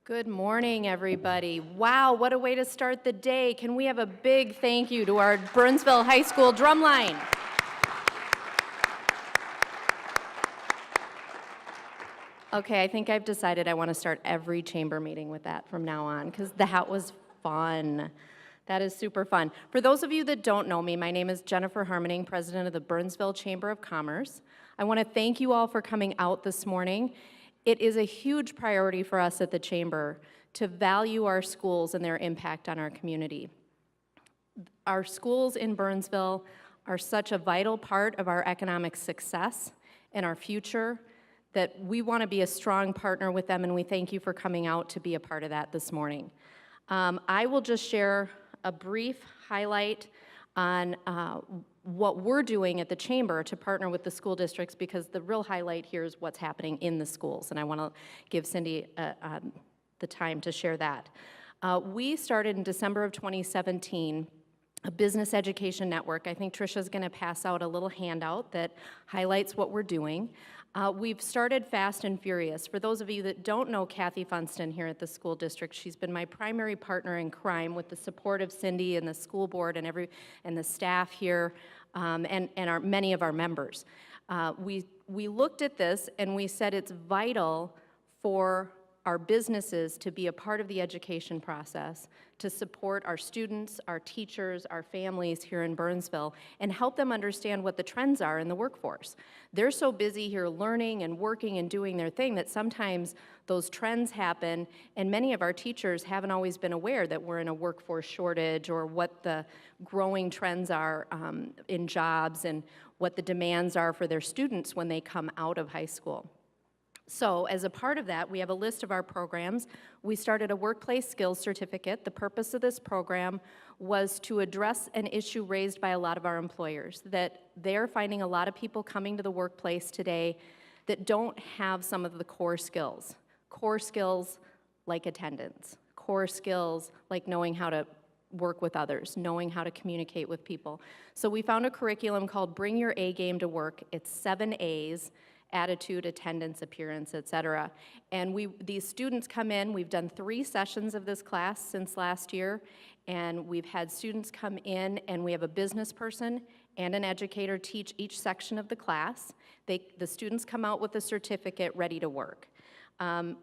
Good morning, everybody. Wow, what a way to start the day. Can we have a big thank you to our Burnsville High School drumline? Okay, I think I've decided I want to start every chamber meeting with that from now on, because that was fun. That is super fun. For those of you that don't know me, my name is Jennifer Harmoning, president of the Burnsville Chamber of Commerce. I want to thank you all for coming out this morning. It is a huge priority for us at the Chamber to value our schools and their impact on our community. Our schools in Burnsville are such a vital part of our economic success and our future that we want to be a strong partner with them, and we thank you for coming out to be a part of that this morning. I will just share a brief highlight on what we're doing at the Chamber to partner with the school districts, because the real highlight here is what's happening in the schools, and I want to give Cindy the time to share that. We started in December of 2017 a business education network. I think Trisha's going to pass out a little handout that highlights what we're doing. We've started fast and furious. For those of you that don't know Kathy Funston here at the school district, she's been my primary partner in crime with the support of Cindy and the school board and the staff here and many of our members. We looked at this and we said it's vital for our businesses to be a part of the education process, to support our students, our teachers, our families here in Burnsville, and help them understand what the trends are in the workforce. They're so busy here learning and working and doing their thing that sometimes those trends happen, and many of our teachers haven't always been aware that we're in a workforce shortage or what the growing trends are in jobs and what the demands are for their students when they come out of high school. So as a part of that, we have a list of our programs. We started a workplace skills certificate. The purpose of this program was to address an issue raised by a lot of our employers, that they're finding a lot of people coming to the workplace today that don't have some of the core skills like attendance, core skills like knowing how to work with others, knowing how to communicate with people. So we found a curriculum called Bring Your A Game to Work. It's 7 A's. Attitude, attendance, appearance, etc. And these students come in. We've done 3 sessions of this class since last year, and we've had students come in, and we have a business person and an educator teach each section of the class. The students come out with a certificate ready to work.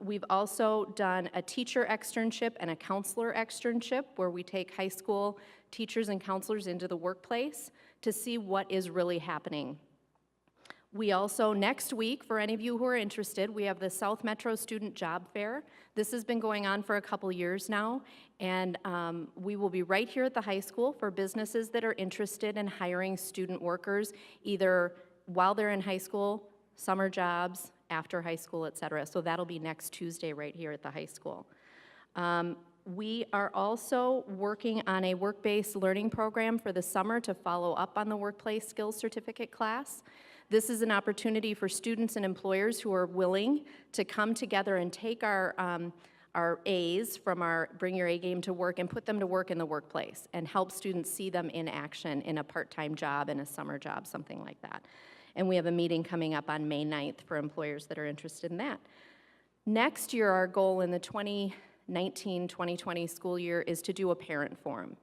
We've also done a teacher externship and a counselor externship where we take high school teachers and counselors into the workplace to see what is really happening. We also, next week, for any of you who are interested, we have the South Metro Student Job Fair. This has been going on for a couple years now, and we will be right here at the high school for businesses that are interested in hiring student workers, either while they're in high school, summer jobs, after high school, et cetera. So that'll be next Tuesday right here at the high school. We are also working on a work-based learning program for the summer to follow up on the workplace skills certificate class. This is an opportunity for students and employers who are willing to come together and take our A's from our Bring Your A Game to Work and put them to work in the workplace and help students see them in action in a part-time job, in a summer job, something like that. And we have a meeting coming up on May 9th for employers that are interested in that. Next year, our goal in the 2019-2020 school year is to do a parent forum.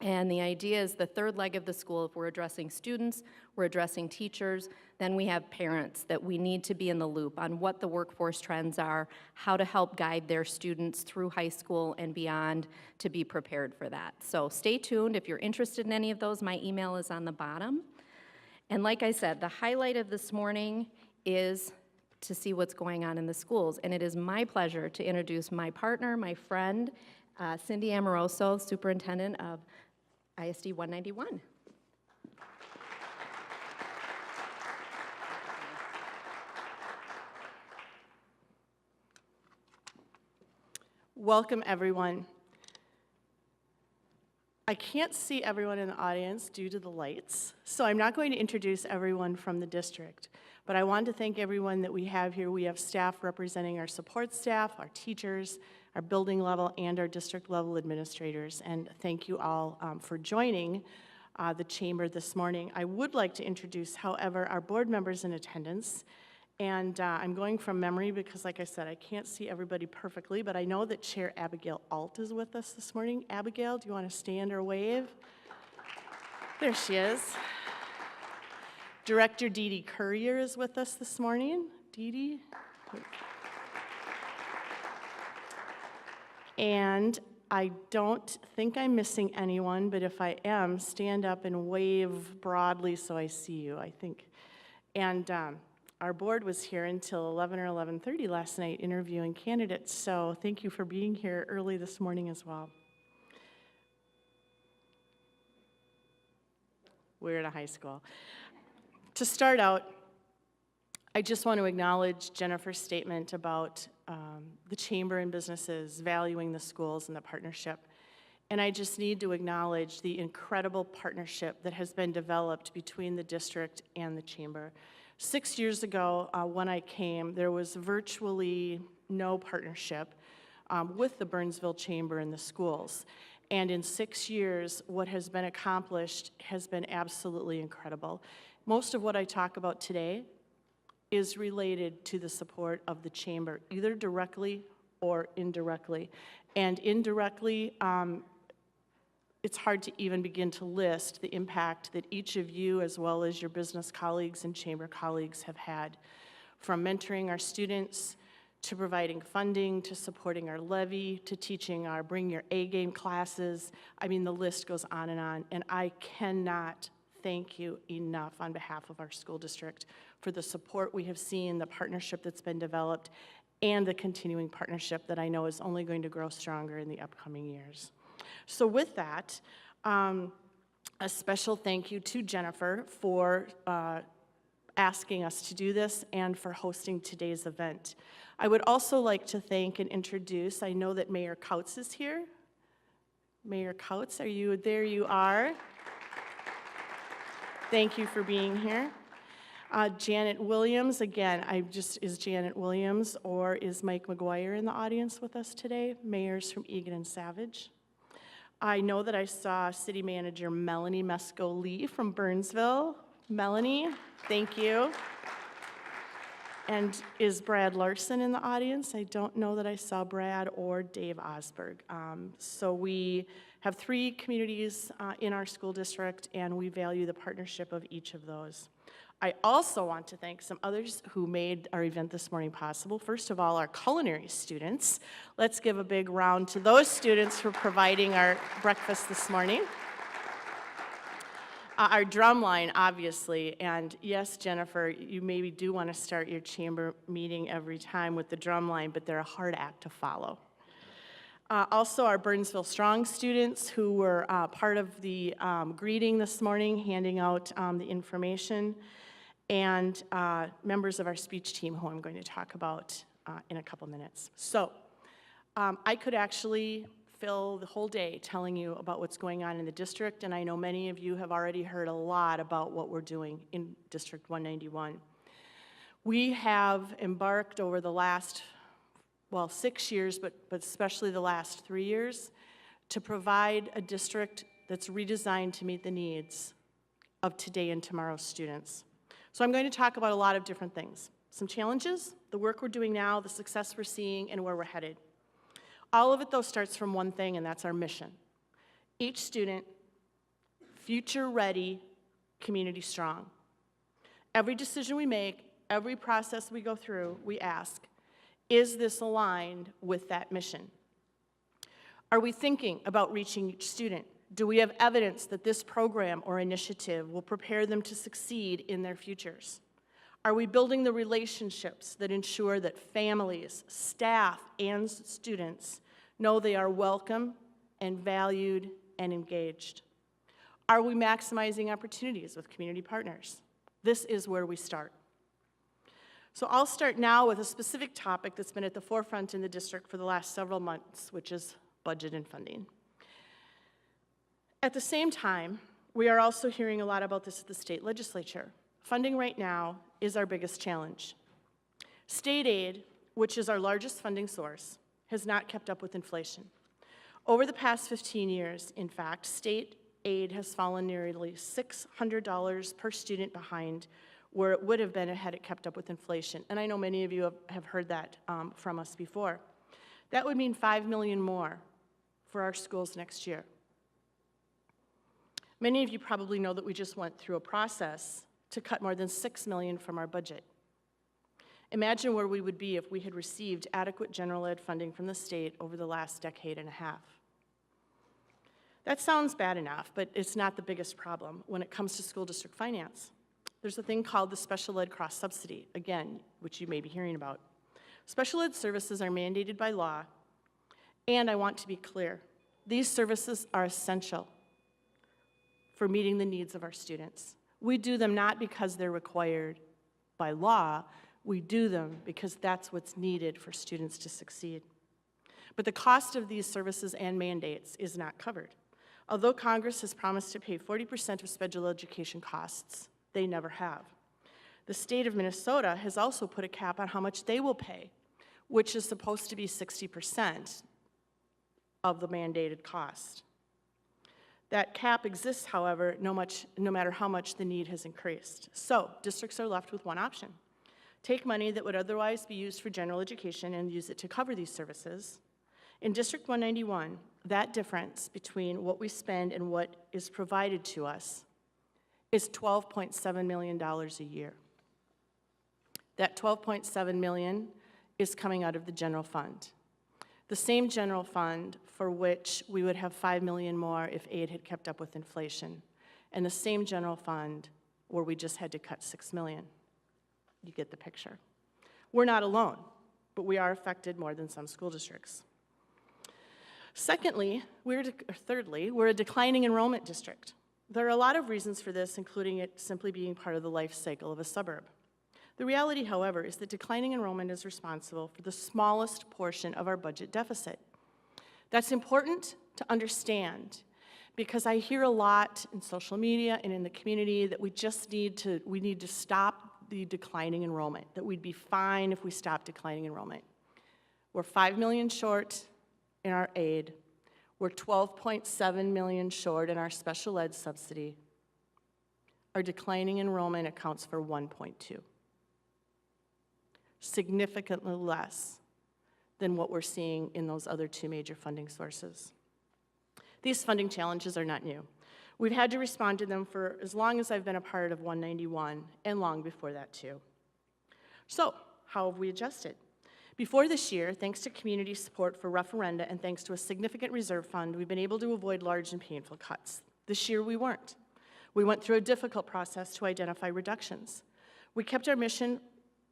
And the idea is the third leg of the school, if we're addressing students, we're addressing teachers, then we have parents that we need to be in the loop on what the workforce trends are, how to help guide their students through high school and beyond to be prepared for that. So stay tuned. If you're interested in any of those, my email is on the bottom. And like I said, the highlight of this morning is to see what's going on in the schools. And it is my pleasure to introduce my partner, my friend, Cindy Amoroso, Superintendent of ISD 191. Welcome, everyone. I can't see everyone in the audience due to the lights, so I'm not going to introduce everyone from the district, but I want to thank everyone that we have here. We have staff representing our support staff, our teachers, our building level, and our district level administrators, and thank you all for joining the chamber this morning. I would like to introduce, however, our board members in attendance And I'm going from memory because, like I said, I can't see everybody perfectly, but I know that Chair Abigail Alt is with us this morning. Abigail, do you want to stand or wave? There she is. Director Dee Dee Courier is with us this morning. Dee Dee. And I don't think I'm missing anyone, but if I am, stand up and wave broadly so I see you, I think. And our board was here until 11 or 11:30 last night interviewing candidates, so thank you for being here early this morning as well. We're at a high school. To start out, I just want to acknowledge Jennifer's statement about the chamber and businesses valuing the schools and the partnership. And I just need to acknowledge the incredible partnership that has been developed between the district and the chamber. 6 years ago, when I came, there was virtually no partnership with the Burnsville Chamber and the schools. And in 6 years, what has been accomplished has been absolutely incredible. Most of what I talk about today is related to the support of the chamber, either directly or indirectly. And indirectly, it's hard to even begin to list the impact that each of you, as well as your business colleagues and chamber colleagues, have had, from mentoring our students, to providing funding, to supporting our levy, to teaching our Bring Your A-Game classes. I mean, the list goes on, and I cannot thank you enough on behalf of our school district for the support we have seen, the partnership that's been developed, and the continuing partnership that I know is only going to grow stronger in the upcoming years. So with that, a special thank you to Jennifer for asking us to do this and for hosting today's event. I would also like to thank and introduce, I know that Mayor Kautz is here. Mayor Kautz, are you there? You are. Thank you for being here. Janet Williams, again, is Janet Williams or is Mike McGuire in the audience with us today? Mayors from Eagan-Savage. I know that I saw City Manager Melanie Mesco-Lee from Burnsville. Melanie, thank you. And is Brad Larson in the audience? I don't know that I saw Brad or Dave Osberg. So we have 3 communities in our school district, and we value the partnership of each of those. I also want to thank some others who made our event this morning possible. First of all, our culinary students. Let's give a big round to those students for providing our breakfast this morning. Our drum line, obviously, and yes, Jennifer, you maybe do want to start your chamber meeting every time with the drum line, but they're a hard act to follow. Also, our Burnsville Strong students who were part of the greeting this morning, handing out the information, and members of our speech team who I'm going to talk about in a couple minutes. So, I could actually fill the whole day telling you about what's going on in the district, and I know many of you have already heard a lot about what we're doing in District 191. We have embarked over the last, 6 years, but especially the last 3 years, to provide a district that's redesigned to meet the needs of today and tomorrow's students. So I'm going to talk about a lot of different things. Some challenges, the work we're doing now, the success we're seeing, and where we're headed. All of it, though, starts from one thing, and that's our mission. Each student, future-ready, community-strong. Every decision we make, every process we go through, we ask, is this aligned with that mission? Are we thinking about reaching each student? Do we have evidence that this program or initiative will prepare them to succeed in their futures? Are we building the relationships that ensure that families, staff, and students know they are welcome and valued and engaged? Are we maximizing opportunities with community partners? This is where we start. So I'll start now with a specific topic that's been at the forefront in the district for the last several months, which is budget and funding. At the same time, we are also hearing a lot about this at the state legislature. Funding right now is our biggest challenge. State aid, which is our largest funding source, has not kept up with inflation. Over the past 15 years, in fact, state aid has fallen nearly $600 per student behind where it would have been had it kept up with inflation. And I know many of you have heard that from us before. That would mean $5 million more for our schools next year. Many of you probably know that we just went through a process to cut more than $6 million from our budget. Imagine where we would be if we had received adequate general ed funding from the state over the last decade and a half. That sounds bad enough, but it's not the biggest problem when it comes to school district finance. There's a thing called the special ed cross-subsidy, again, which you may be hearing about. Special ed services are mandated by law, and I want to be clear, these services are essential for meeting the needs of our students. We do them not because they're required by law, we do them because that's what's needed for students to succeed. But the cost of these services and mandates is not covered. Although Congress has promised to pay 40% of special education costs, they never have. The state of Minnesota has also put a cap on how much they will pay, which is supposed to be 60% of the mandated cost. That cap exists, however, no matter how much the need has increased. So districts are left with one option. Take money that would otherwise be used for general education and use it to cover these services. In District 191, that difference between what we spend and what is provided to us is $12.7 million a year. That $12.7 million is coming out of the general fund. The same general fund for which we would have $5 million more if aid had kept up with inflation, and the same general fund where we just had to cut $6 million. You get the picture. We're not alone, but we are affected more than some school districts. Thirdly, we're a declining enrollment district. There are a lot of reasons for this, including it simply being part of the life cycle of a suburb. The reality, however, is that declining enrollment is responsible for the smallest portion of our budget deficit. That's important to understand because I hear a lot in social media and in the community that we need to stop the declining enrollment, that we'd be fine if we stopped declining enrollment. We're $5 million short in our aid. We're $12.7 million short in our special ed subsidy. Our declining enrollment accounts for 1.2. Significantly less than what we're seeing in those other two major funding sources. These funding challenges are not new. We've had to respond to them for as long as I've been a part of 191 and long before that too. So, how have we adjusted? Before this year, thanks to community support for referenda and thanks to a significant reserve fund, we've been able to avoid large and painful cuts. This year we weren't. We went through a difficult process to identify reductions. We kept our mission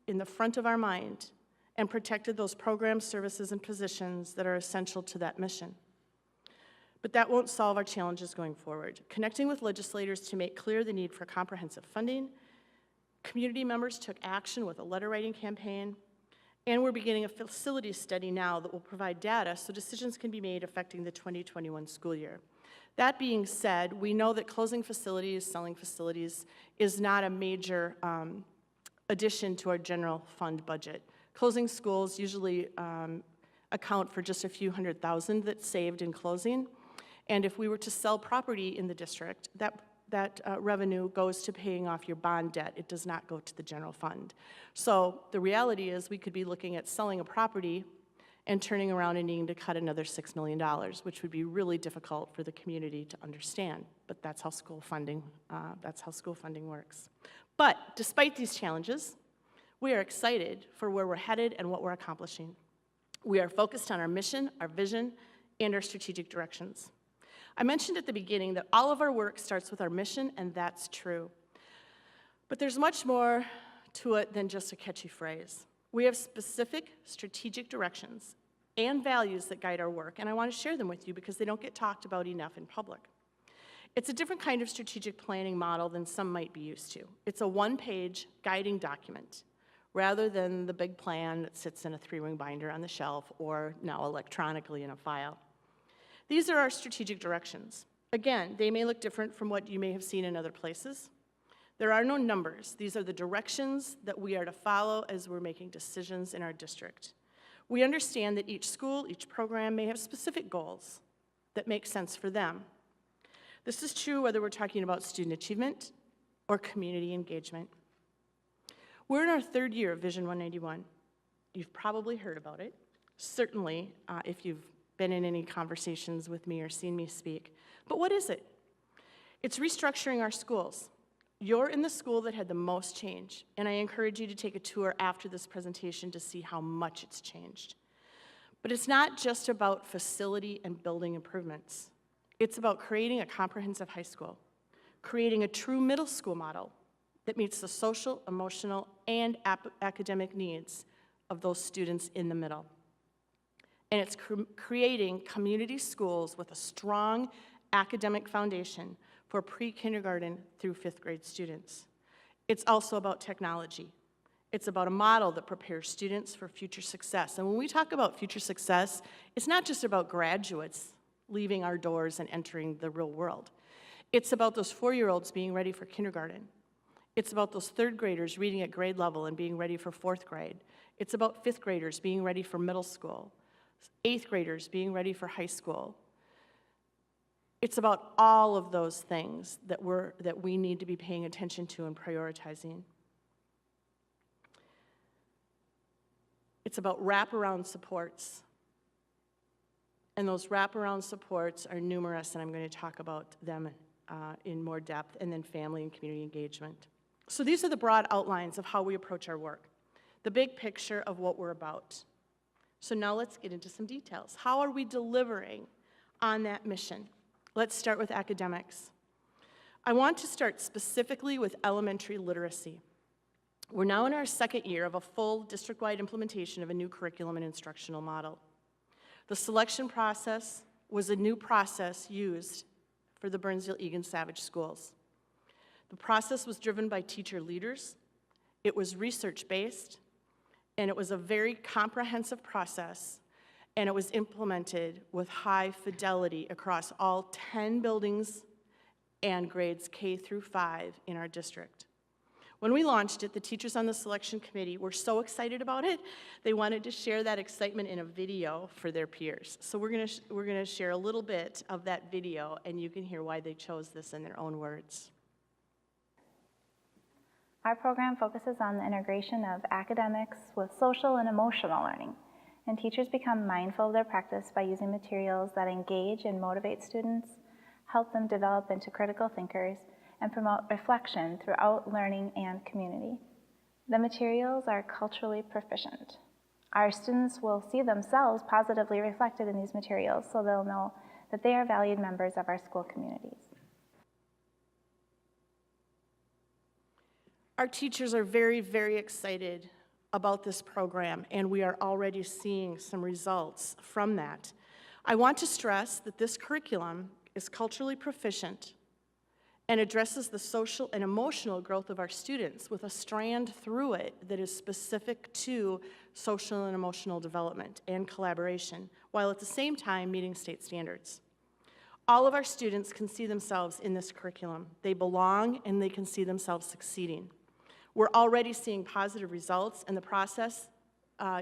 in the front of our mind and protected those programs, services, and positions that are essential to that mission. But that won't solve our challenges going forward. Connecting with legislators to make clear the need for comprehensive funding, community members took action with a letter writing campaign, and we're beginning a facilities study now that will provide data so decisions can be made affecting the 2021 school year. That being said, we know that closing facilities, selling facilities is not a major addition to our general fund budget. Closing schools usually account for just a few $100,000 that's saved in closing. And if we were to sell property in the district, that revenue goes to paying off your bond debt. It does not go to the general fund. So the reality is we could be looking at selling a property and turning around and needing to cut another $6 million, which would be really difficult for the community to understand. But that's how school funding works. But despite these challenges, we are excited for where we're headed and what we're accomplishing. We are focused on our mission, our vision, and our strategic directions. I mentioned at the beginning that all of our work starts with our mission, and that's true. But there's much more to it than just a catchy phrase. We have specific strategic directions and values that guide our work, and I want to share them with you because they don't get talked about enough in public. It's a different kind of strategic planning model than some might be used to. It's a one-page guiding document rather than the big plan that sits in a 3-ring binder on the shelf or now electronically in a file. These are our strategic directions. Again, they may look different from what you may have seen in other places. There are no numbers. These are the directions that we are to follow as we're making decisions in our district. We understand that each school, each program may have specific goals that make sense for them. This is true whether we're talking about student achievement or community engagement. We're in our third year of Vision 191. You've probably heard about it, certainly if you've been in any conversations with me or seen me speak. But what is it? It's restructuring our schools. You're in the school that had the most change, and I encourage you to take a tour after this presentation to see how much it's changed. But it's not just about facility and building improvements. It's about creating a comprehensive high school, creating a true middle school model that meets the social, emotional, and academic needs of those students in the middle. And it's creating community schools with a strong academic foundation for pre-kindergarten through 5th grade students. It's also about technology. It's about a model that prepares students for future success. And when we talk about future success, it's not just about graduates leaving our doors and entering the real world. It's about those 4-year-olds being ready for kindergarten. It's about those 3rd graders reading at grade level and being ready for 4th grade. It's about 5th graders being ready for middle school, 8th graders being ready for high school. It's about all of those things that we need to be paying attention to and prioritizing. It's about wraparound supports. And those wraparound supports are numerous, and I'm going to talk about them in more depth, and then family and community engagement. So these are the broad outlines of how we approach our work, the big picture of what we're about. So now let's get into some details. How are we delivering on that mission? Let's start with academics. I want to start specifically with elementary literacy. We're now in our 2nd year of a full district-wide implementation of a new curriculum and instructional model. The selection process was a new process used for the Burnsville-Eagan-Savage schools. The process was driven by teacher leaders, it was research-based, and it was a very comprehensive process, and it was implemented with high fidelity across all 10 buildings and grades K through 5 in our district. When we launched it, the teachers on the selection committee were so excited about it, they wanted to share that excitement in a video for their peers. So we're gonna share a little bit of that video, and you can hear why they chose this in their own words. Our program focuses on the integration of academics with social and emotional learning, and teachers become mindful of their practice by using materials that engage and motivate students, help them develop into critical thinkers, and promote reflection throughout learning and community. The materials are culturally proficient. Our students will see themselves positively reflected in these materials, so they'll know that they are valued members of our school communities. Our teachers are very, very excited about this program, and we are already seeing some results from that. I want to stress that this curriculum is culturally proficient and addresses the social and emotional growth of our students with a strand through it that is specific to social and emotional development and collaboration, while at the same time meeting state standards. All of our students can see themselves in this curriculum. They belong, and they can see themselves succeeding. We're already seeing positive results, and the process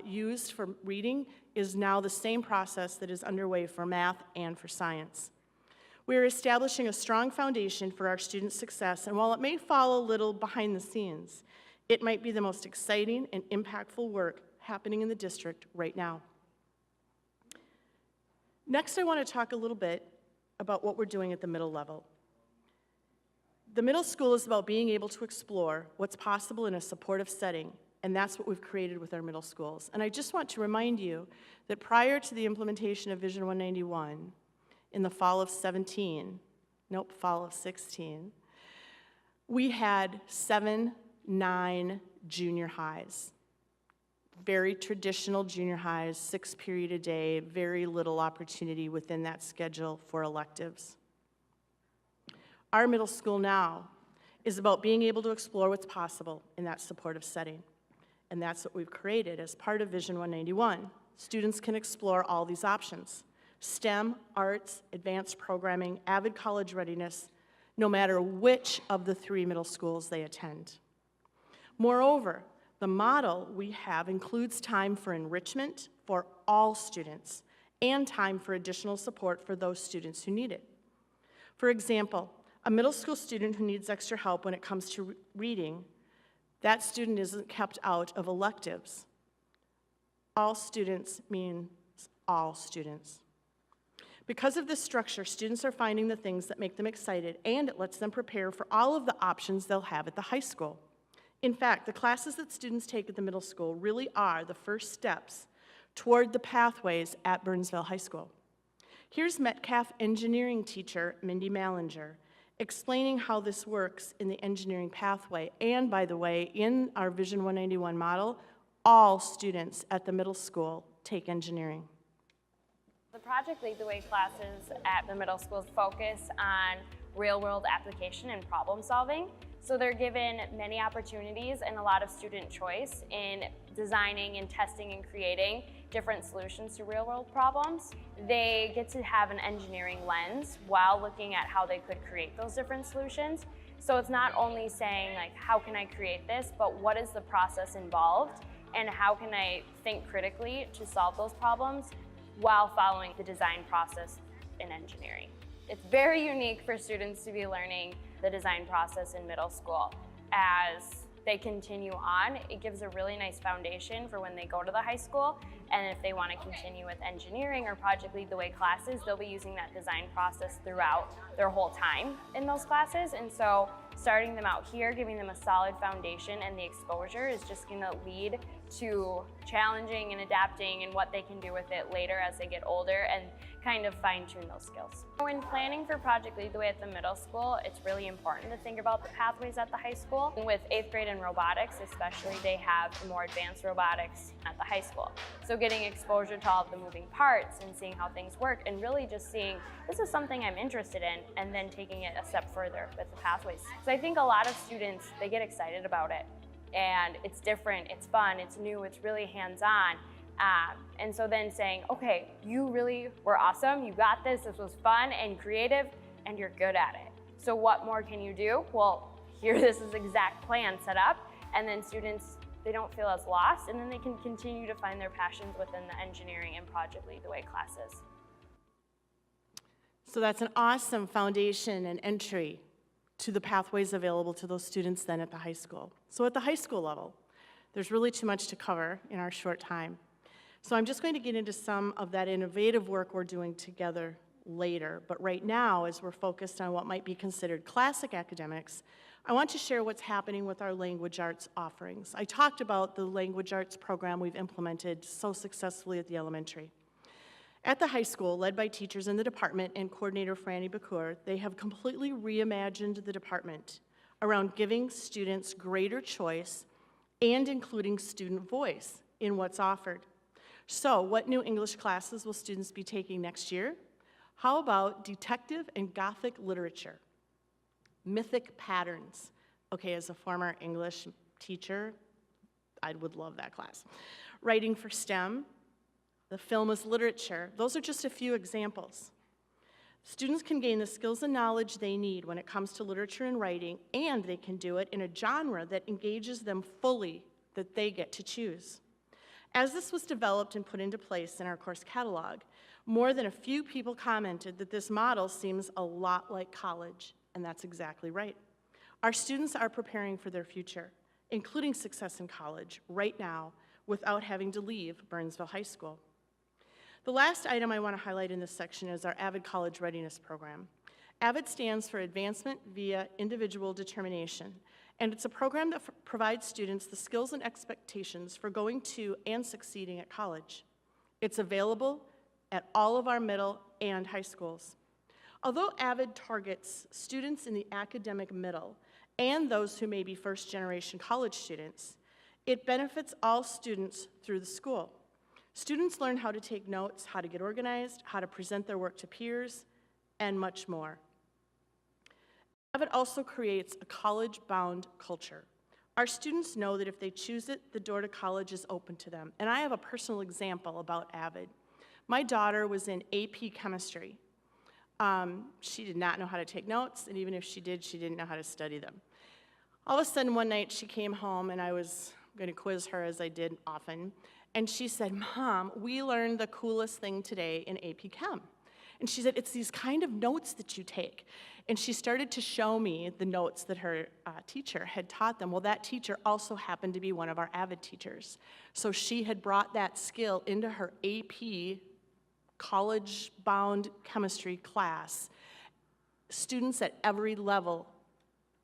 used for reading is now the same process that is underway for math and for science. We are establishing a strong foundation for our students' success, and while it may fall a little behind the scenes, it might be the most exciting and impactful work happening in the district right now. Next, I want to talk a little bit about what we're doing at the middle level. The middle school is about being able to explore what's possible in a supportive setting, and that's what we've created with our middle schools. And I just want to remind you that prior to the implementation of Vision 191, in the fall of 16, we had 7-9 junior highs. Very traditional junior highs, 6 periods a day, very little opportunity within that schedule for electives. Our middle school now is about being able to explore what's possible in that supportive setting. And that's what we've created as part of Vision 191. Students can explore all these options: STEM, arts, advanced programming, avid college readiness, no matter which of the 3 middle schools they attend. Moreover, the model we have includes time for enrichment for all students and time for additional support for those students who need it. For example, a middle school student who needs extra help when it comes to reading That student isn't kept out of electives. All students means all students. Because of this structure, students are finding the things that make them excited, and it lets them prepare for all of the options they'll have at the high school. In fact, the classes that students take at the middle school really are the first steps toward the pathways at Burnsville High School. Here's Metcalf engineering teacher Mindy Mallinger explaining how this works in the engineering pathway. And by the way, in our Vision 191 model, all students at the middle school take engineering. The Project Lead the Way classes at the middle schools focus on real-world application and problem solving. So they're given many opportunities and a lot of student choice in designing and testing and creating different solutions to real-world problems. They get to have an engineering lens while looking at how they could create those different solutions. So it's not only saying, like, how can I create this, but what is the process involved and how can I think critically to solve those problems while following the design process in engineering. It's very unique for students to be learning the design process in middle school. As they continue on, it gives a really nice foundation for when they go to the high school, and if they want to continue with engineering or Project Lead the Way classes, they'll be using that design process throughout their whole time in those classes. And so starting them out here, giving them a solid foundation and the exposure is just going to lead to challenging and adapting and what they can do with it later as they get older and kind of fine-tune those skills. When planning for Project Lead the Way at the middle school, it's really important to think about the pathways at the high school. With 8th grade and robotics especially, they have more advanced robotics at the high school. So getting exposure to all of the moving parts and seeing how things work and really just seeing, this is something I'm interested in, and then taking it a step further with the pathways. So I think a lot of students, they get excited about it. And it's different, it's fun, it's new, it's really hands-on. And so then saying, okay, you really were awesome, you got this was fun and creative, and you're good at it. So what more can you do? Well, here this is exact plan set up, and then students, they don't feel as lost, and then they can continue to find their passions within the engineering and Project Lead the Way classes. So that's an awesome foundation and entry to the pathways available to those students then at the high school. So at the high school level, there's really too much to cover in our short time. So I'm just going to get into some of that innovative work we're doing together later. But right now, as we're focused on what might be considered classic academics, I want to share what's happening with our language arts offerings. I talked about the language arts program we've implemented so successfully at the elementary. At the high school, led by teachers in the department and coordinator Franny Bacour, they have completely reimagined the department around giving students greater choice and including student voice in what's offered. So, what new English classes will students be taking next year? How about detective and Gothic literature? Mythic patterns. Okay, as a former English teacher, I would love that class. Writing for STEM. The film is literature. Those are just a few examples. Students can gain the skills and knowledge they need when it comes to literature and writing, and they can do it in a genre that engages them fully, that they get to choose. As this was developed and put into place in our course catalog, more than a few people commented that this model seems a lot like college, and that's exactly right. Our students are preparing for their future, including success in college, right now, without having to leave Burnsville High School. The last item I want to highlight in this section is our AVID College Readiness Program. AVID stands for Advancement via Individual Determination, and it's a program that provides students the skills and expectations for going to and succeeding at college. It's available at all of our middle and high schools. Although AVID targets students in the academic middle and those who may be first-generation college students, it benefits all students through the school. Students learn how to take notes, how to get organized, how to present their work to peers, and much more. AVID also creates a college-bound culture. Our students know that if they choose it, the door to college is open to them. And I have a personal example about AVID. My daughter was in AP Chemistry. She did not know how to take notes, and even if she did, she didn't know how to study them. All of a sudden, one night, she came home, and I was going to quiz her, as I did often, and she said, "Mom, we learned the coolest thing today in AP Chem." And she said, it's these kind of notes that you take. And she started to show me the notes that her teacher had taught them. Well, that teacher also happened to be one of our AVID teachers. So she had brought that skill into her AP college-bound chemistry class. Students at every level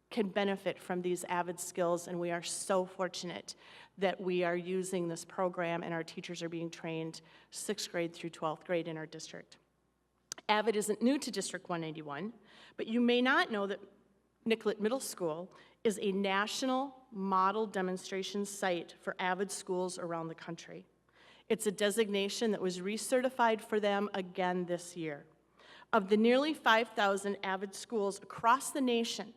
can benefit from these AVID skills, and we are so fortunate that we are using this program and our teachers are being trained 6th grade through 12th grade in our district. AVID isn't new to District 191, but you may not know that Nicollet Middle School is a national model demonstration site for AVID schools around the country. It's a designation that was recertified for them again this year. Of the nearly 5,000 AVID schools across the nation,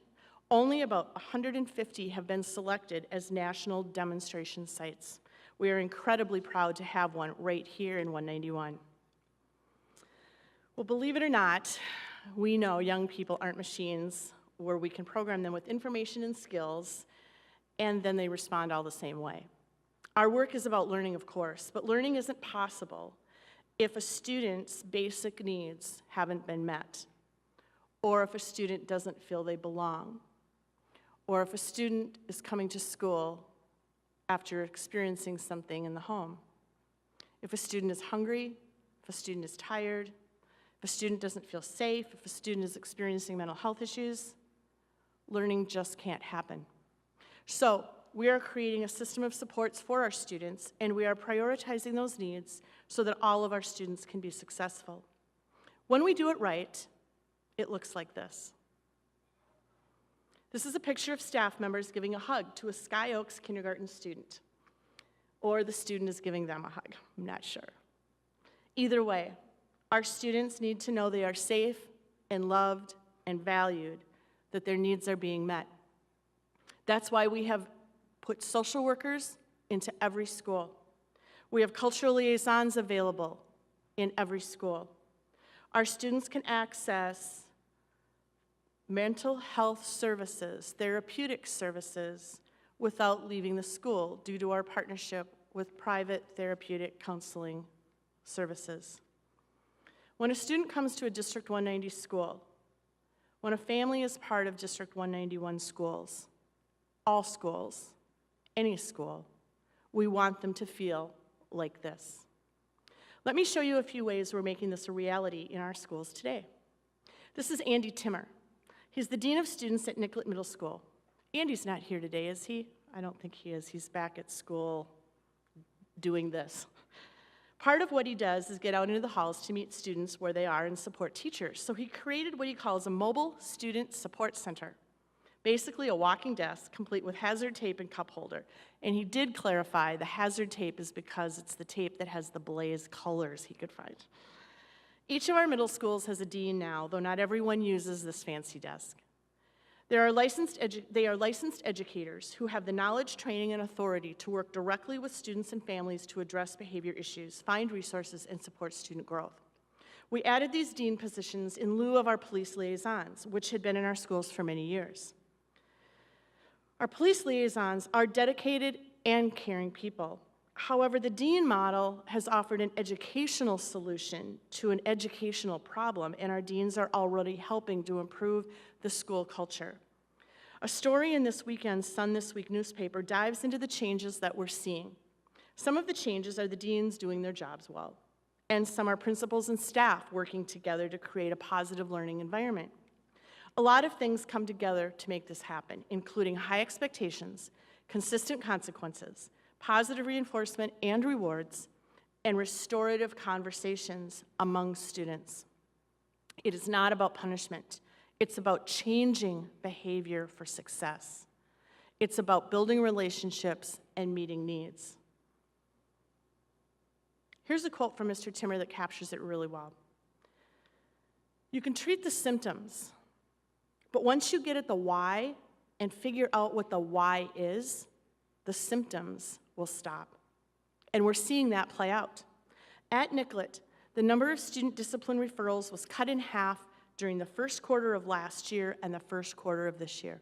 only about 150 have been selected as national demonstration sites. We are incredibly proud to have one right here in 191. Well, believe it or not, we know young people aren't machines where we can program them with information and skills, and then they respond all the same way. Our work is about learning, of course, but learning isn't possible if a student's basic needs haven't been met, or if a student doesn't feel they belong, or if a student is coming to school after experiencing something in the home. If a student is hungry, if a student is tired, if a student doesn't feel safe, if a student is experiencing mental health issues, learning just can't happen. So we are creating a system of supports for our students, and we are prioritizing those needs so that all of our students can be successful. When we do it right, it looks like this. This is a picture of staff members giving a hug to a Sky Oaks kindergarten student, or the student is giving them a hug, I'm not sure. Either way, our students need to know they are safe and loved and valued, that their needs are being met. That's why we have put social workers into every school. We have cultural liaisons available in every school. Our students can access mental health services, therapeutic services, without leaving the school due to our partnership with private therapeutic counseling services. When a student comes to a District 190 school, when a family is part of District 191 schools, all schools, any school, we want them to feel like this. Let me show you a few ways we're making this a reality in our schools today. This is Andy Timmer. He's the Dean of Students at Nicollet Middle School. Andy's not here today, is he? I don't think he is. He's back at school doing this. Part of what he does is get out into the halls to meet students where they are and support teachers. So he created what he calls a mobile student support center, basically a walking desk complete with hazard tape and cup holder. And he did clarify the hazard tape is because it's the tape that has the blaze colors he could find. Each of our middle schools has a dean now, though not everyone uses this fancy desk. They are licensed educators who have the knowledge, training, and authority to work directly with students and families to address behavior issues, find resources, and support student growth. We added these dean positions in lieu of our police liaisons, which had been in our schools for many years. Our police liaisons are dedicated and caring people. However, the dean model has offered an educational solution to an educational problem, and our deans are already helping to improve the school culture. A story in this weekend's Sun This Week newspaper dives into the changes that we're seeing. Some of the changes are the deans doing their jobs well, and some are principals and staff working together to create a positive learning environment. A lot of things come together to make this happen, including high expectations, consistent consequences, positive reinforcement and rewards, and restorative conversations among students. It is not about punishment. It's about changing behavior for success. It's about building relationships and meeting needs. Here's a quote from Mr. Timmer that captures it really well. You can treat the symptoms, but once you get at the why and figure out what the why is, the symptoms will stop. And we're seeing that play out. At Nicollet, the number of student discipline referrals was cut in half during the first quarter of last year and the first quarter of this year.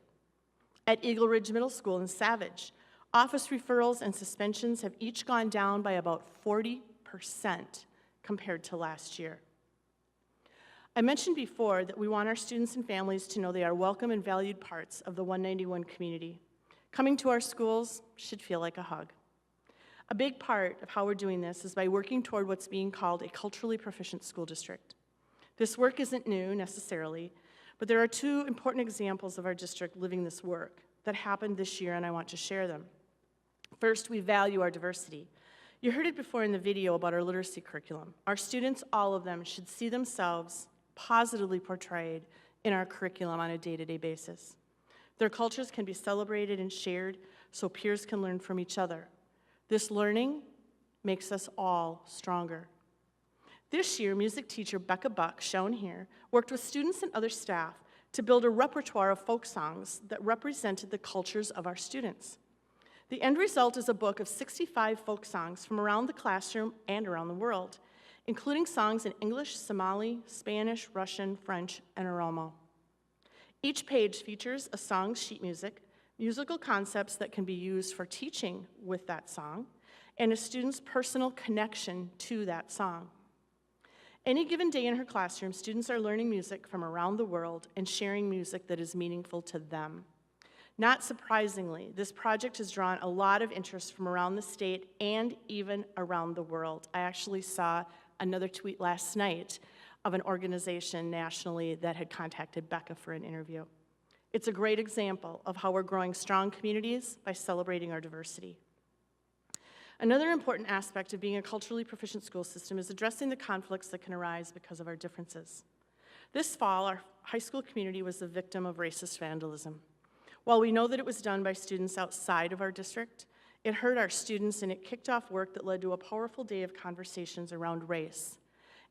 At Eagle Ridge Middle School in Savage, office referrals and suspensions have each gone down by about 40% compared to last year. I mentioned before that we want our students and families to know they are welcome and valued parts of the 191 community. Coming to our schools should feel like a hug. A big part of how we're doing this is by working toward what's being called a culturally proficient school district. This work isn't new necessarily, but there are two important examples of our district living this work that happened this year, and I want to share them. First, we value our diversity. You heard it before in the video about our literacy curriculum. Our students, all of them, should see themselves positively portrayed in our curriculum on a day-to-day basis. Their cultures can be celebrated and shared so peers can learn from each other. This learning makes us all stronger. This year, music teacher Becca Buck, shown here, worked with students and other staff to build a repertoire of folk songs that represented the cultures of our students. The end result is a book of 65 folk songs from around the classroom and around the world, including songs in English, Somali, Spanish, Russian, French, and Oromo. Each page features a song's sheet music, musical concepts that can be used for teaching with that song, and a student's personal connection to that song. Any given day in her classroom, students are learning music from around the world and sharing music that is meaningful to them. Not surprisingly, this project has drawn a lot of interest from around the state and even around the world. I actually saw another tweet last night of an organization nationally that had contacted Becca for an interview. It's a great example of how we're growing strong communities by celebrating our diversity. Another important aspect of being a culturally proficient school system is addressing the conflicts that can arise because of our differences. This fall, our high school community was the victim of racist vandalism. While we know that it was done by students outside of our district, it hurt our students and it kicked off work that led to a powerful day of conversations around race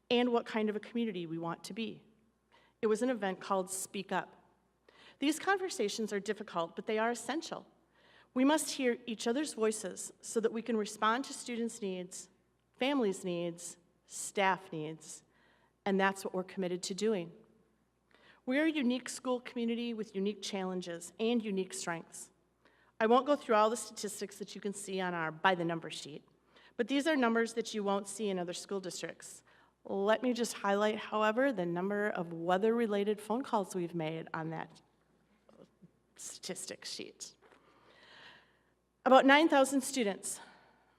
and what kind of a community we want to be. It was an event called Speak Up. These conversations are difficult, but they are essential. We must hear each other's voices so that we can respond to students' needs, families' needs, staff needs, and that's what we're committed to doing. We are a unique school community with unique challenges and unique strengths. I won't go through all the statistics that you can see on our by-the-number sheet, but these are numbers that you won't see in other school districts. Let me just highlight, however, the number of weather-related phone calls we've made on that statistics sheet. About 9,000 students,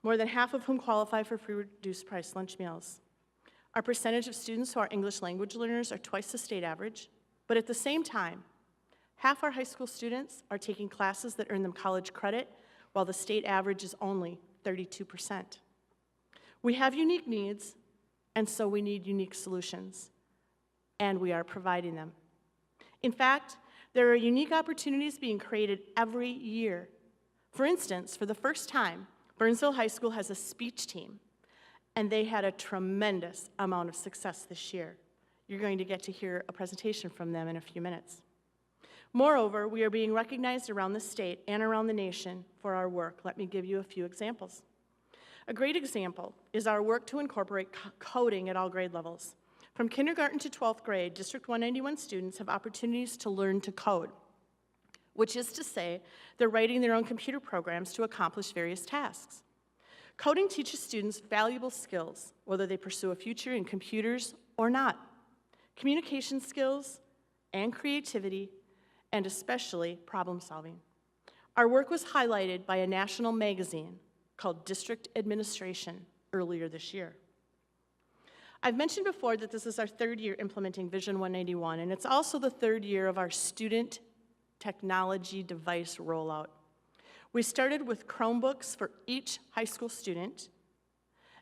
more than half of whom qualify for free reduced price lunch meals. Our percentage of students who are English language learners are twice the state average, but at the same time, half our high school students are taking classes that earn them college credit, while the state average is only 32%. We have unique needs, and so we need unique solutions, and we are providing them. In fact, there are unique opportunities being created every year. For instance, for the first time, Burnsville High School has a speech team, and they had a tremendous amount of success this year. You're going to get to hear a presentation from them in a few minutes. Moreover, we are being recognized around the state and around the nation for our work. Let me give you a few examples. A great example is our work to incorporate coding at all grade levels. From kindergarten to 12th grade, District 191 students have opportunities to learn to code, which is to say, they're writing their own computer programs to accomplish various tasks. Coding teaches students valuable skills, whether they pursue a future in computers or not. Communication skills and creativity, and especially problem solving. Our work was highlighted by a national magazine called District Administration earlier this year. I've mentioned before that this is our third year implementing Vision 191, and it's also the third year of our student technology device rollout. We started with Chromebooks for each high school student,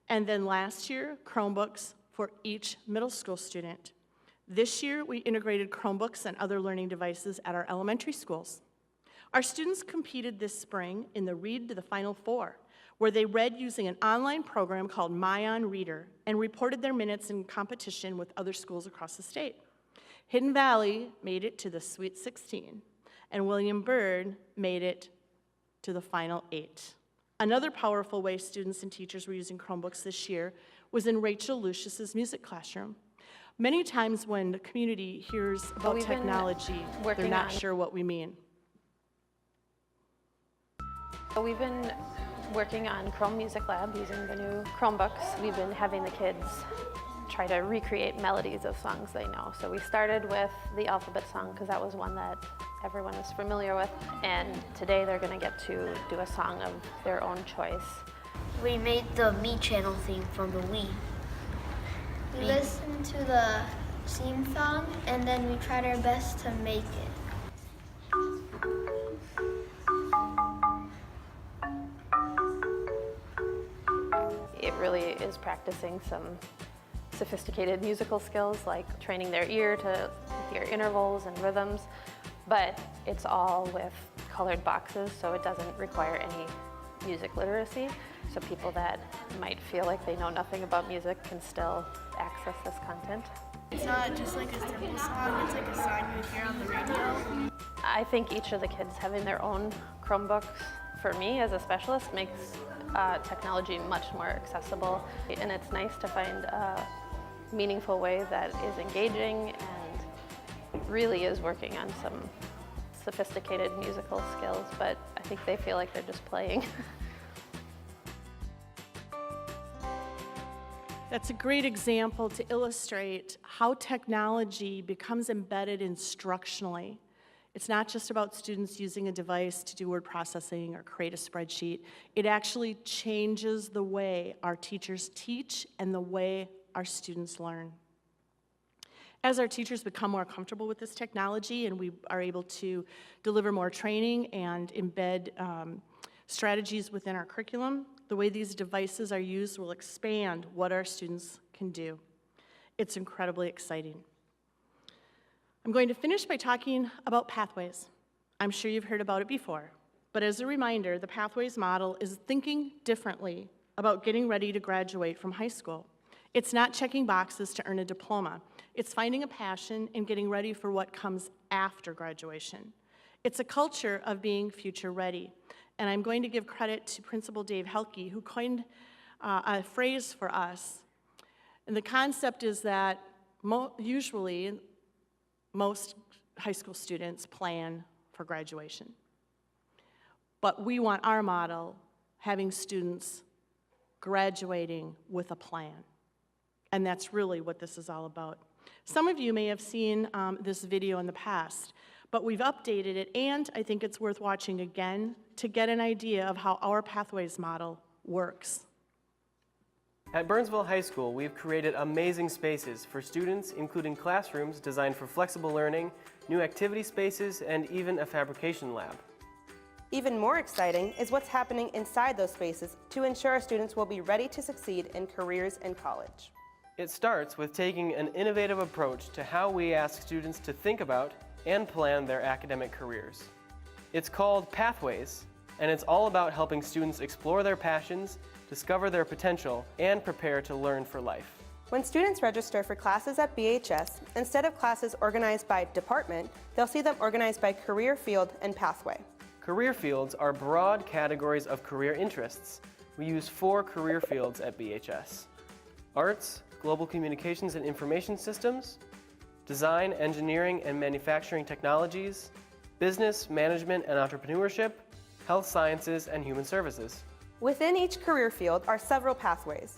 and then last year, Chromebooks for each middle school student. This year, we integrated Chromebooks and other learning devices at our elementary schools. Our students competed this spring in the Read to the Final Four, where they read using an online program called MyOn Reader and reported their minutes in competition with other schools across the state. Hidden Valley made it to the Sweet 16, and William Byrd made it to the Final 8. Another powerful way students and teachers were using Chromebooks this year was in Rachel Lucius's music classroom. Many times when the community hears about technology, they're not sure what we mean. We've been working on Chrome Music Lab using the new Chromebooks. We've been having the kids try to recreate melodies of songs they know. So we started with the alphabet song because that was one that everyone is familiar with, and today they're going to get to do a song of their own choice. We made the Me Channel theme from the Wii. We listened to the theme song and then we tried our best to make it. It really is practicing some sophisticated musical skills like training their ear to hear intervals and rhythms, but it's all with colored boxes, so it doesn't require any music literacy. So people that might feel like they know nothing about music can still access this content. It's not just like a simple song, it's like a song you hear on the radio. I think each of the kids having their own Chromebooks, for me as a specialist, makes technology much more accessible. And it's nice to find a meaningful way that is engaging and really is working on some sophisticated musical skills, but I think they feel like they're just playing. That's a great example to illustrate how technology becomes embedded instructionally. It's not just about students using a device to do word processing or create a spreadsheet. It actually changes the way our teachers teach and the way our students learn. As our teachers become more comfortable with this technology and we are able to deliver more training and embed strategies within our curriculum, the way these devices are used will expand what our students can do. It's incredibly exciting. I'm going to finish by talking about pathways. I'm sure you've heard about it before, but as a reminder, the pathways model is thinking differently about getting ready to graduate from high school. It's not checking boxes to earn a diploma. It's finding a passion and getting ready for what comes after graduation. It's a culture of being future ready. And I'm going to give credit to Principal Dave Helke, who coined a phrase for us. And the concept is that usually most high school students plan for graduation. But we want our model having students graduating with a plan. And that's really what this is all about. Some of you may have seen this video in the past, but we've updated it, and I think it's worth watching again to get an idea of how our Pathways model works. At Burnsville High School, we've created amazing spaces for students, including classrooms designed for flexible learning, new activity spaces, and even a fabrication lab. Even more exciting is what's happening inside those spaces to ensure our students will be ready to succeed in careers and college. It starts with taking an innovative approach to how we ask students to think about and plan their academic careers. It's called Pathways, and it's all about helping students explore their passions, discover their potential, and prepare to learn for life. When students register for classes at BHS, instead of classes organized by department, they'll see them organized by career field and pathway. Career fields are broad categories of career interests. We use 4 career fields at BHS: Arts, Global Communications and Information Systems, Design, Engineering and Manufacturing Technologies, Business, Management and Entrepreneurship, Health Sciences and Human Services. Within each career field are several pathways.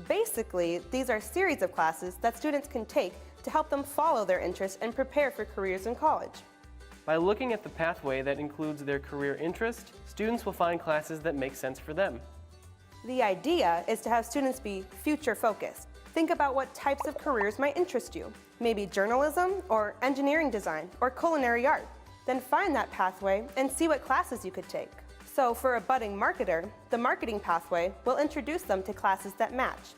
Basically, these are series of classes that students can take to help them follow their interests and prepare for careers in college. By looking at the pathway that includes their career interest, students will find classes that make sense for them. The idea is to have students be future-focused. Think about what types of careers might interest you. Maybe journalism, or engineering design, or culinary art. Then find that pathway and see what classes you could take. So for a budding marketer, the marketing pathway will introduce them to classes that match.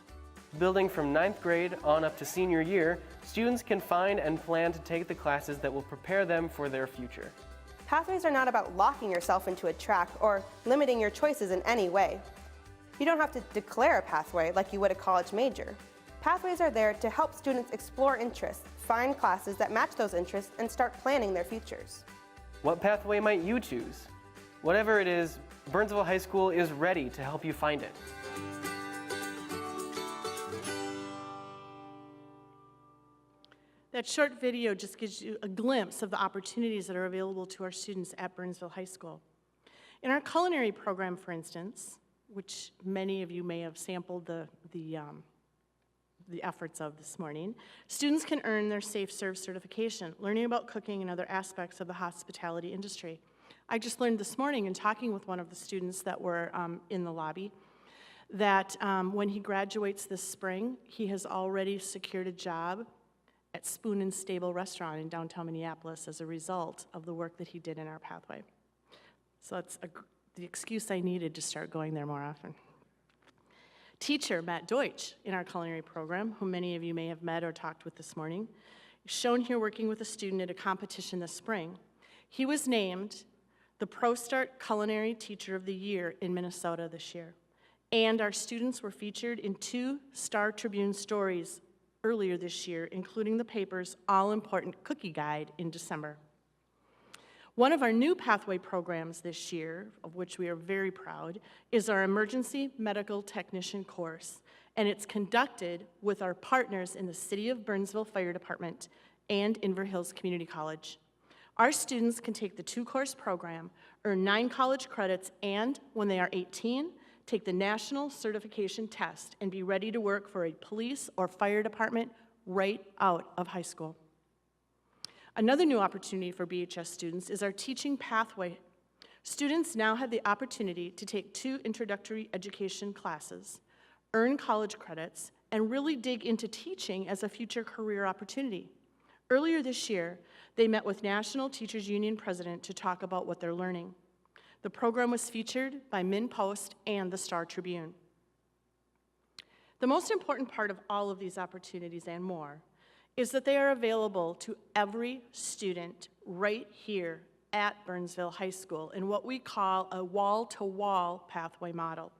Building from 9th grade on up to senior year, students can find and plan to take the classes that will prepare them for their future. Pathways are not about locking yourself into a track or limiting your choices in any way. You don't have to declare a pathway like you would a college major. Pathways are there to help students explore interests, find classes that match those interests, and start planning their futures. What pathway might you choose? Whatever it is, Burnsville High School is ready to help you find it. That short video just gives you a glimpse of the opportunities that are available to our students at Burnsville High School. In our culinary program, for instance, which many of you may have sampled the the efforts of this morning, students can earn their Safe Serve certification, learning about cooking and other aspects of the hospitality industry. I just learned this morning in talking with one of the students that were in the lobby that when he graduates this spring, he has already secured a job at Spoon and Stable Restaurant in downtown Minneapolis as a result of the work that he did in our pathway. So that's the excuse I needed to start going there more often. Teacher Matt Deutsch in our culinary program, who many of you may have met or talked with this morning, is shown here working with a student at a competition this spring. He was named the ProStart Culinary Teacher of the Year in Minnesota this year. And our students were featured in 2 Star Tribune stories earlier this year, including the paper's all-important cookie guide in December. One of our new pathway programs this year, of which we are very proud, is our Emergency Medical Technician course, and it's conducted with our partners in the City of Burnsville Fire Department and Inver Hills Community College. Our students can take the 2-course program, earn 9 college credits, and when they are 18, take the national certification test and be ready to work for a police or fire department right out of high school. Another new opportunity for BHS students is our teaching pathway. Students now have the opportunity to take 2 introductory education classes, earn college credits, and really dig into teaching as a future career opportunity. Earlier this year, they met with National Teachers Union President to talk about what they're learning. The program was featured by MinnPost and the Star Tribune. The most important part of all of these opportunities and more is that they are available to every student right here at Burnsville High School in what we call a wall-to-wall pathway model.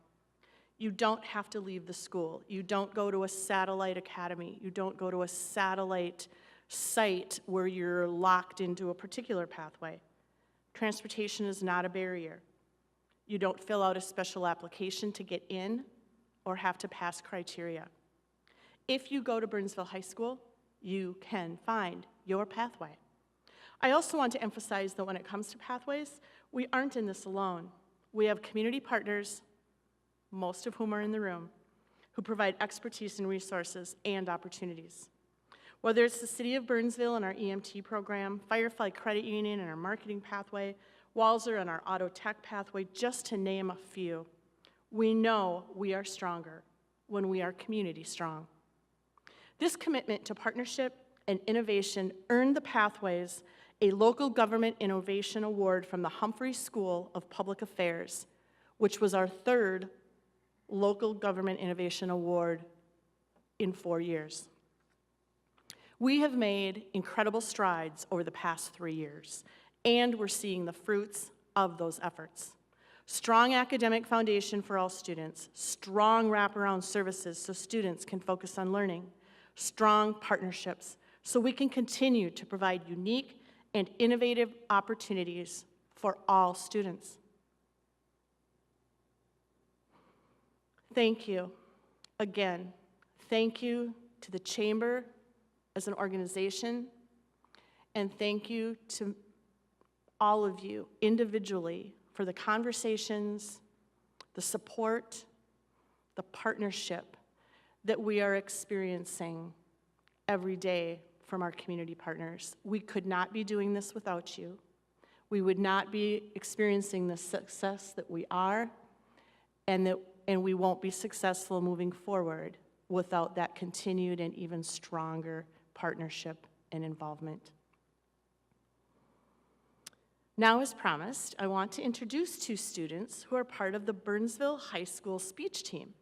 You don't have to leave the school. You don't go to a satellite academy. You don't go to a satellite site where you're locked into a particular pathway. Transportation is not a barrier. You don't fill out a special application to get in or have to pass criteria. If you go to Burnsville High School, you can find your pathway. I also want to emphasize that when it comes to pathways, we aren't in this alone. We have community partners, most of whom are in the room, who provide expertise and resources and opportunities. Whether it's the City of Burnsville and our EMT program, Firefly Credit Union and our marketing pathway, Walzer and our auto tech pathway, just to name a few, we know we are stronger when we are community strong. This commitment to partnership and innovation earned the pathways a Local Government Innovation Award from the Humphrey School of Public Affairs, which was our 3rd Local Government Innovation Award in 4 years. We have made incredible strides over the past 3 years, and we're seeing the fruits of those efforts. Strong academic foundation for all students, strong wraparound services so students can focus on learning, strong partnerships so we can continue to provide unique and innovative opportunities for all students. Thank you. Again, thank you to the Chamber as an organization, and thank you to all of you individually for the conversations, the support, the partnership that we are experiencing every day from our community partners. We could not be doing this without you. We would not be experiencing the success that we are, and we won't be successful moving forward without that continued and even stronger partnership and involvement. Now, as promised, I want to introduce 2 students who are part of the Burnsville High School speech team.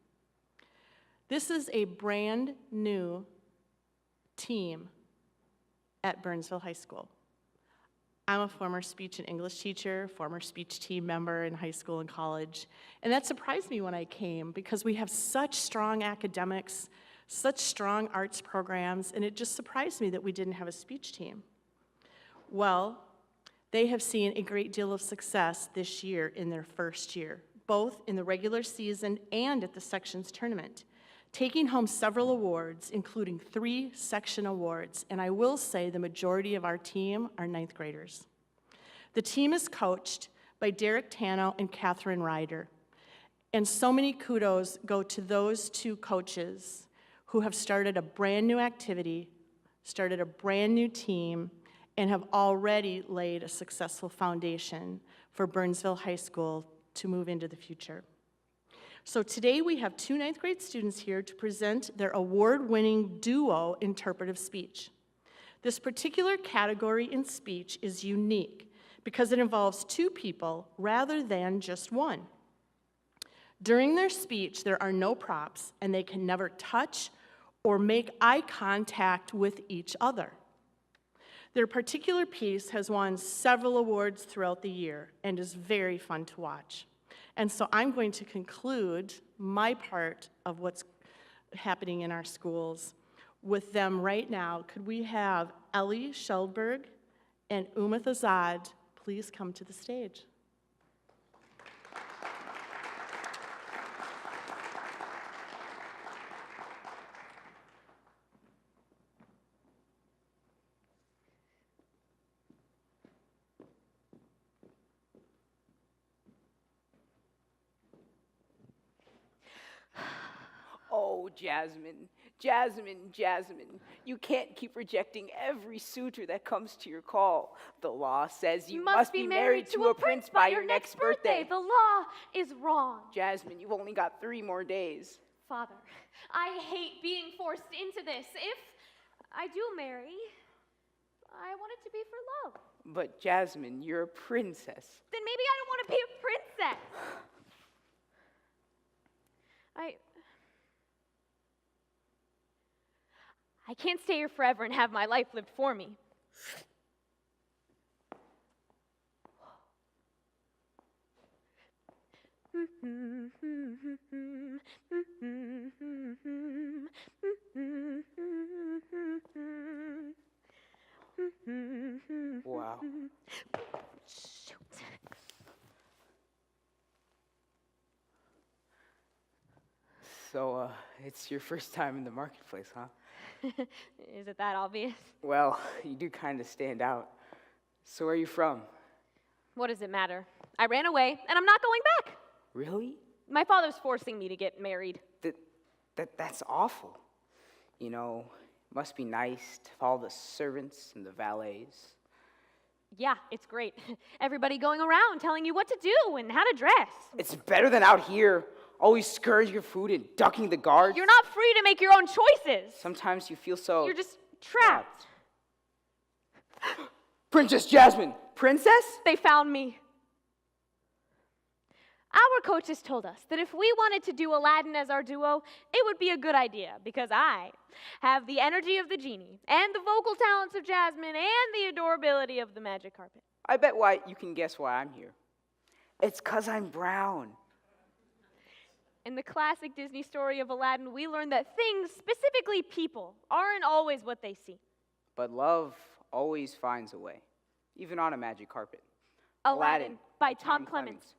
This is a brand new team at Burnsville High School. I'm a former speech and English teacher, former speech team member in high school and college, and that surprised me when I came because we have such strong academics, such strong arts programs, and it just surprised me that we didn't have a speech team. Well, they have seen a great deal of success this year in their first year, both in the regular season and at the sections tournament, taking home several awards, including 3 section awards, and I will say the majority of our team are 9th graders. The team is coached by Derek Tano and Catherine Ryder, and so many kudos go to those 2 coaches who have started a brand new activity, started a brand new team, and have already laid a successful foundation for Burnsville High School to move into the future. So today we have 2 ninth grade students here to present their award-winning duo interpretive speech. This particular category in speech is unique because it involves 2 people rather than just one. During their speech, there are no props, and they can never touch or make eye contact with each other. Their particular piece has won several awards throughout the year and is very fun to watch. And so I'm going to conclude my part of what's happening in our schools with them right now. Could we have Ellie Sheldberg and Umath Azad please come to the stage? Oh, Jasmine, Jasmine, Jasmine, you can't keep rejecting every suitor that comes to your call. The law says you must be married to a prince by your next birthday. The law is wrong. Jasmine, you've only got 3 more days. Father, I hate being forced into this. If I do marry, I want it to be for love. But Jasmine, you're a princess. Then maybe I don't want to be a princess. I can't stay here forever and have my life lived for me. Wow. Shoot. So, it's your first time in the marketplace, huh? Is it that obvious? Well, you do kind of stand out. So where are you from? What does it matter? I ran away, and I'm not going back. Really? My father's forcing me to get married. That's awful. You know, it must be nice to follow the servants and the valets. Yeah, it's great. Everybody going around telling you what to do and how to dress. It's better than out here, always scurrying your food and ducking the guards. You're not free to make your own choices. Sometimes you feel so... You're just trapped. Princess Jasmine! Princess? They found me. Our coaches told us that if we wanted to do Aladdin as our duo, it would be a good idea because I have the energy of the genie and the vocal talents of Jasmine and the adorability of the magic carpet. I bet you can guess why I'm here. It's 'cause I'm brown. In the classic Disney story of Aladdin, we learn that things, specifically people, aren't always what they seem. But love always finds a way, even on a magic carpet. Aladdin by Tom Clements.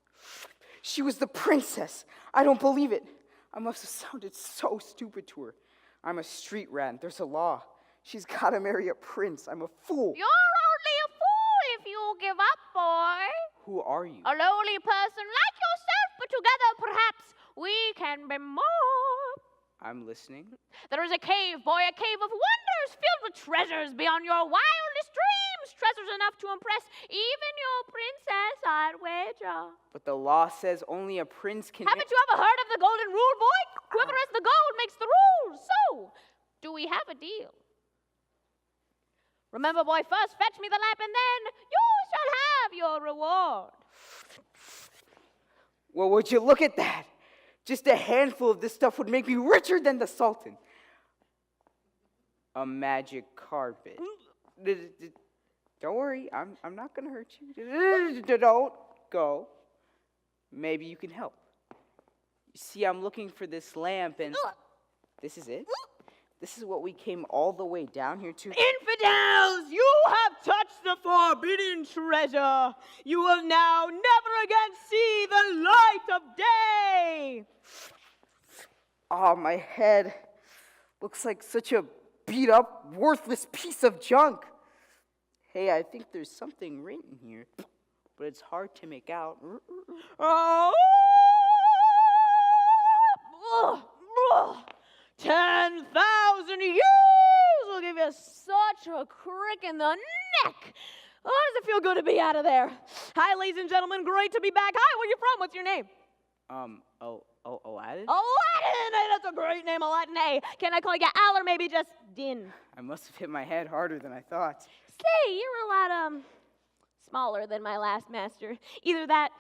She was the princess. I don't believe it. I must have sounded so stupid to her. I'm a street rat, and there's a law. She's got to marry a prince. I'm a fool. You're only a fool if you give up, boy. Who are you? A lowly person like yourself, but together perhaps we can be more. I'm listening. There is a cave, boy, a cave of wonders filled with treasures beyond your wildest dreams. Treasures enough to impress even your princess, I'd wager. But the law says only a prince can... Haven't you ever heard of the golden rule, boy? Whoever has the gold makes the rules. So, do we have a deal? Remember, boy, first fetch me the lamp, and then you shall have your reward. Well, would you look at that? Just a handful of this stuff would make me richer than the Sultan. A magic carpet. Don't worry, I'm not going to hurt you. Don't go. Maybe you can help. You see, I'm looking for this lamp, and this is it. This is what we came all the way down here to. Infidels, you have touched the forbidden treasure. You will now never again see the light of day. Oh, my head looks like such a beat-up, worthless piece of junk. Hey, I think there's something written here, but it's hard to make out. 10,000 years will give you such a crick in the neck. Oh, does it feel good to be out of there? Hi, ladies and gentlemen. Great to be back. Hi, where you from? What's your name? Aladdin? Aladdin. Hey, that's a great name, Aladdin. Hey, can I call you Al or maybe just Din? I must have hit my head harder than I thought. Say, you're a lot, smaller than my last master. Either that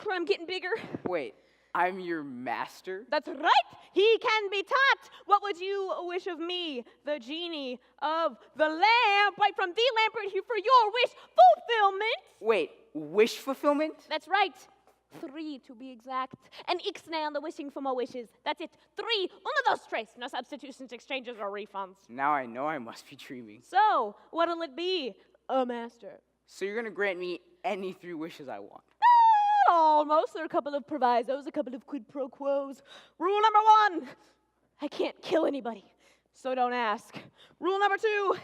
or I'm getting bigger. Wait, I'm your master? That's right. He can be taught. What would you wish of me, the genie of the lamp, right from the lamp right here for your wish fulfillment? Wait, wish fulfillment? That's right. 3 to be exact. An ixnay on the wishing for more wishes. That's it. 3. Uno, dos, tres. No substitutions, exchanges, or refunds. Now I know I must be dreaming. So, what'll it be, a master? So you're gonna grant me any 3 wishes I want? Almost. There are a couple of provisos, a couple of quid pro quos. Rule number 1, I can't kill anybody, so don't ask. Rule number 2,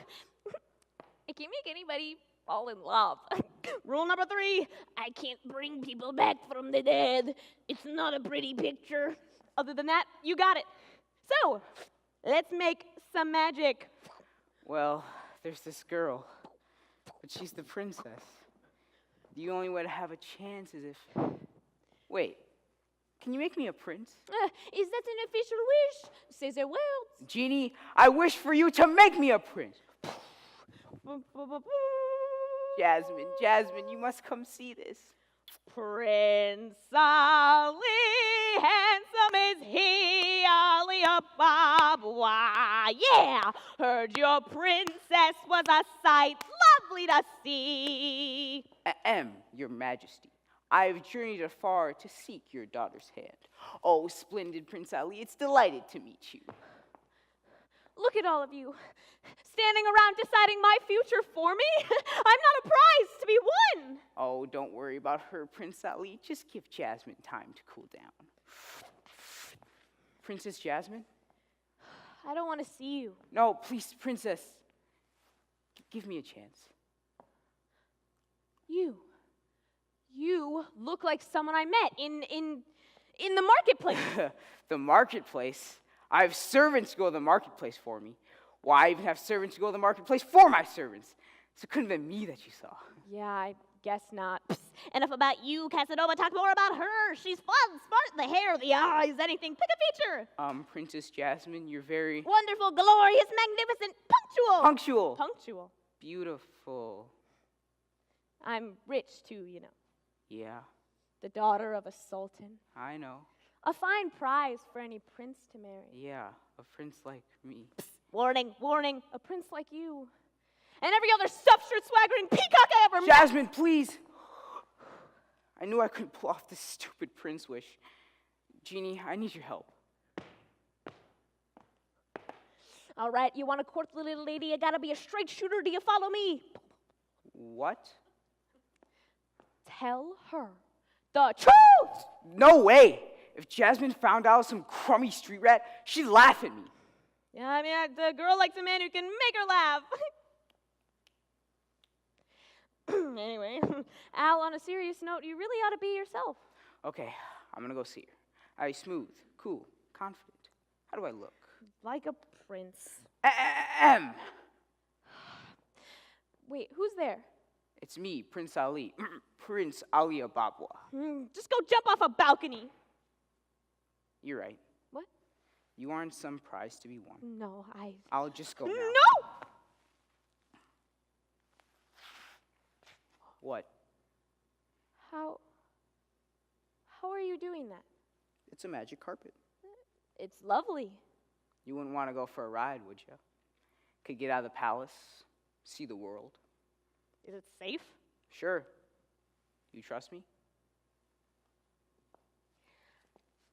I can't make anybody fall in love. Rule number 3, I can't bring people back from the dead. It's not a pretty picture. Other than that, you got it. So, let's make some magic. Well, there's this girl, but she's the princess. The only way to have a chance is if... Wait, can you make me a prince? Is that an official wish? Say the words. Genie, I wish for you to make me a prince. Jasmine, Jasmine, you must come see this. Prince Ali, handsome is he, Ali Ababa. Yeah, heard your princess was a sight lovely to see. Your Majesty, I have journeyed afar to seek your daughter's hand. Oh, splendid Prince Ali, it's delighted to meet you. Look at all of you, standing around deciding my future for me. I'm not a prize to be won. Oh, don't worry about her, Prince Ali. Just give Jasmine time to cool down. Princess Jasmine? I don't want to see you. No, please, Princess. Give me a chance. You look like someone I met in the marketplace. The marketplace? I have servants go to the marketplace for me. Why, I even have servants go to the marketplace for my servants. So it couldn't have been me that you saw. Yeah, I guess not. Enough about you, Casanova. Talk more about her. She's fun, smart, the hair, the eyes, anything. Pick a feature. Princess Jasmine, you're very... Wonderful, glorious, magnificent, punctual. Punctual. Beautiful. I'm rich, too, you know. Yeah. The daughter of a sultan. I know. A fine prize for any prince to marry. Yeah, a prince like me. Warning, warning, a prince like you. And every other stuffed-shirt swaggering peacock I ever met. Jasmine, please! I knew I couldn't pull off this stupid prince wish. Genie, I need your help. All right, you want to court the little lady? You gotta be a straight shooter. Do you follow me? What? Tell her the truth! No way! If Jasmine found out I was some crummy street rat, she'd laugh at me. Yeah, I mean, the girl likes a man who can make her laugh. Anyway, Al, on a serious note, you really ought to be yourself. Okay, I'm gonna go see her. Smooth, cool, confident. How do I look? Like a prince. Wait, who's there? It's me, Prince Ali. Prince Ali Ababa. Just go jump off a balcony. You're right. What? You aren't some prize to be won. No, I'll just go now. No! What? How are you doing that? It's a magic carpet. It's lovely. You wouldn't want to go for a ride, would you? Could get out of the palace, see the world. Is it safe? Sure. You trust me?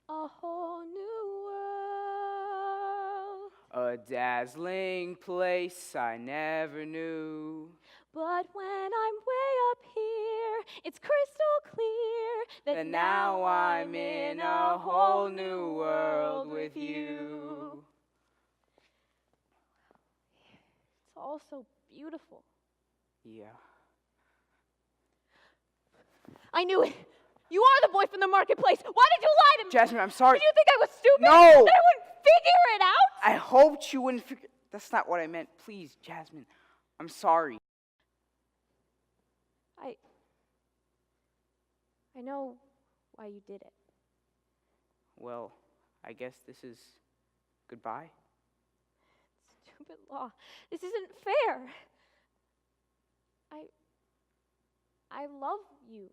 A whole new world. A dazzling place I never knew. But when I'm way up here, it's crystal clear that now I'm in a whole new world with you. It's all so beautiful. Yeah. I knew it. You are the boy from the marketplace. Why did you lie to me? Jasmine, I'm sorry. Did you think I was stupid? No! That I wouldn't figure it out? I hoped you wouldn't figure. That's not what I meant. Please, Jasmine. I'm sorry. I know why you did it. Well, I guess this is goodbye. Stupid law. This isn't fair. I love you.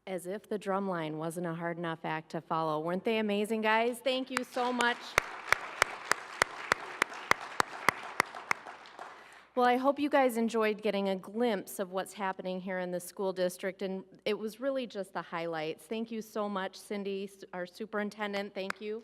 As if the drum line wasn't a hard enough act to follow. Weren't they amazing, guys? Thank you so much. Well, I hope you guys enjoyed getting a glimpse of what's happening here in the school district, and it was really just the highlights. Thank you so much, Cindy, our superintendent. Thank you.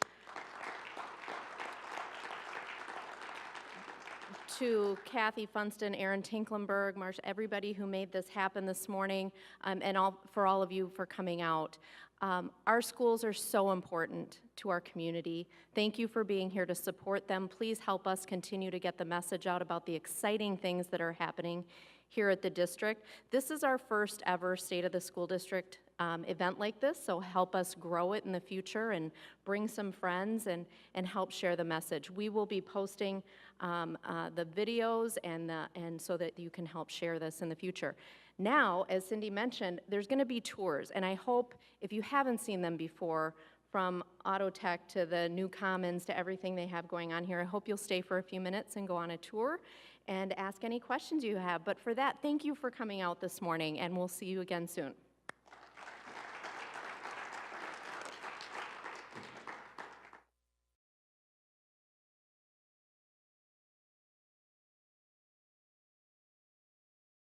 To Kathy Funston, Aaron Tinklenberg, Marsha, everybody who made this happen this morning, and for all of you for coming out. Our schools are so important to our community. Thank you for being here to support them. Please help us continue to get the message out about the exciting things that are happening here at the district. This is our first ever State of the School District event like this, so help us grow it in the future and bring some friends and help share the message. We will be posting the videos and so that you can help share this in the future. Now, as Cindy mentioned, there's going to be tours, and I hope if you haven't seen them before, from Auto Tech to the new Commons to everything they have going on here, I hope you'll stay for a few minutes and go on a tour and ask any questions you have. But for that, thank you for coming out this morning, and we'll see you again soon.